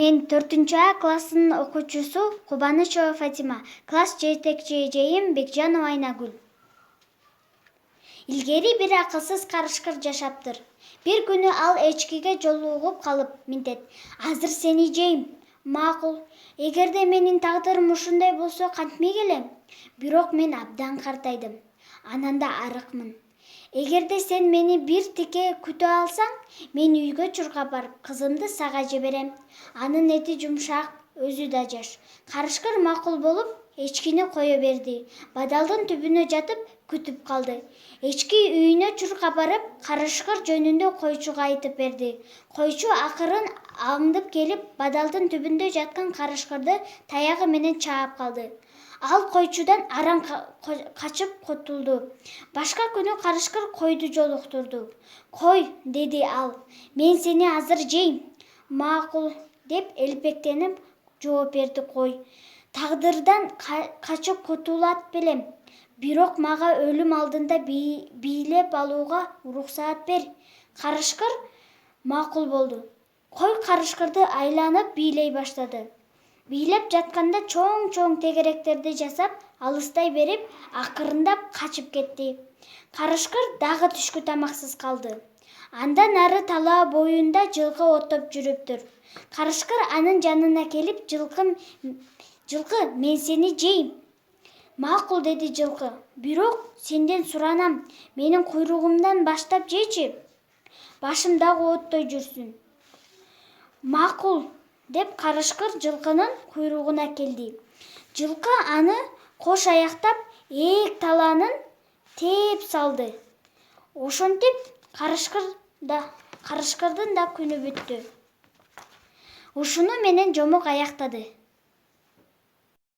Мен 4А классынын окуучусу Кубанычева Фатима, класс жетекчи эжейим Бекжанова Айнагүл. Илгери бир акылсыз карышкыр жашаптыр. Бир күнү ал эчкиге жолугуп калып мынтет: "Азыр сени жейм". Макул. Эгерде менин тагдырым ушундай болсо кантмек элем? Бирок мен абдан картайдым. Анан да арыкмын. Эгерде сен мени бир тике күтө алсаң, мен үйгө чуркап барып кызымды сага жиберем. Анын эти жумшак, өзү да жаш. Карышкыр макул болуп, эчкини кое берди. Бадалдын түбүнө жатып күтүп калды. Эчки үйүнө чуркап барып, карышкыр жөнүндө койчуга айтып берди. Койчу акырын аңдып келип, бадалдын түбүндө жаткан карышкырды таягы менен чаап калды. Ал койчудан аран качып кутулду. Башка күнү карышкыр койду жолуктурду. "Кой", деди ал, "мен сени азыр жейм". "Макул", деп элпектенип жооп берди кой. "Тагдырдан качып кутулат белем. Бирок мага өлүм алдында бийлеп алууга уруксаат бер". Карышкыр макул болду. Кой карышкырды айланып бийлей баштады. Бийлеп жатканда чоң тегеректерди жасап, алыстай берип, акырындап качып кетти. Карышкыр дагы түшкү тамаксыз калды. Андан ары талаа боюнда жылкы оттоп жүрүптүр. Карышкыр анын жанына келип, "Жылкы, мен сени жейм". "Макул", деди жылкы. "Бирок сенден суранам, менин куйругумдан баштап жейчи. Башым дагы оттой жүрсүн". "Макул", деп карышкыр жылкынын куйругуна келди. Жылкы аны кош аяктап, ээк талаанын тээп салды. Ошентип карышкырдын да күнү бүттү. Ушуну менен жомок аяктады.